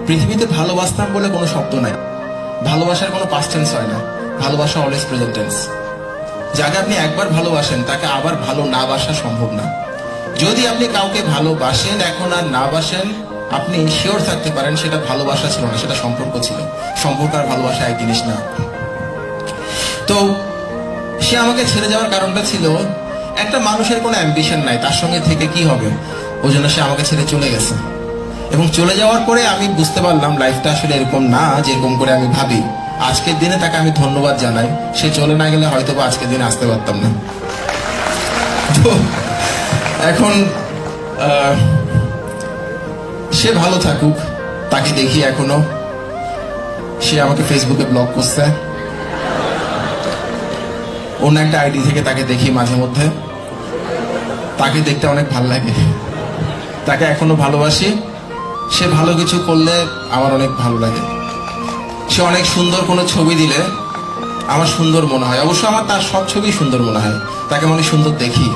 পৃথিবীতে ভালোবাসতাম বলে কোনো শব্দ নাই, ভালোবাসার কোনো পাস্ট টেন্স হয় না, ভালোবাসা অলওয়েজ প্রেজেন্ট টেন্স। যাকে আপনি একবার ভালোবাসেন তাকে আবার ভালো না বাসা সম্ভব না। যদি আপনি কাউকে ভালোবাসেন এখন আর না বাসেন, আপনি শিওর থাকতে পারেন সেটা ভালোবাসা ছিল না, সেটা সম্পর্ক ছিল। সম্পর্ক আর ভালোবাসা এক জিনিস না। তো সে আমাকে ছেড়ে যাওয়ার কারণটা ছিল, একটা মানুষের কোনো অ্যাম্বিশন নাই, তার সঙ্গে থেকে কি হবে, ওই জন্য সে আমাকে ছেড়ে চলে গেছে। এবং চলে যাওয়ার পরে আমি বুঝতে পারলাম লাইফটা আসলে এরকম না যেরকম করে আমি ভাবি। আজকের দিনে তাকে আমি ধন্যবাদ জানাই, সে চলে না গেলে হয়তো বা আজকের দিনে আসতে পারতাম না। তো এখন সে ভালো থাকুক, তাকে দেখি এখনো। সে আমাকে ফেসবুকে ব্লক করছে, অন্য একটা আইডি থেকে তাকে দেখি মাঝে মধ্যে। তাকে দেখতে অনেক ভালো লাগে, তাকে এখনো ভালোবাসি। সে ভালো কিছু করলে আমার অনেক ভালো লাগে। সে অনেক সুন্দর কোনো ছবি দিলে আমার সুন্দর মনে হয়। অবশ্য আমার তার সব ছবি সুন্দর মনে হয়, তাকে আমি সুন্দর দেখি।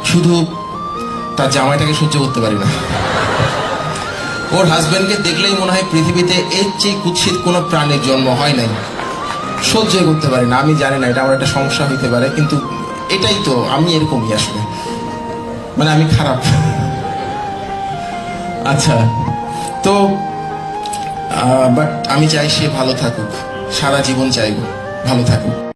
শুধু তার জামাইটাকে সহ্য করতে পারি না। ওর হাজবেন্ডকে দেখলেই মনে হয় পৃথিবীতে এর চেয়ে কুৎসিত কোনো প্রাণীর জন্ম হয় নাই। সহ্য করতে পারি না। আমি জানি না এটা আমার একটা সমস্যা হইতে পারে, কিন্তু এটাই তো, আমি এরকমই আসলে, মানে আমি খারাপ। আচ্ছা, তো বাট আমি চাই সে ভালো থাকুক, সারা জীবন চাইব ভালো থাকুক।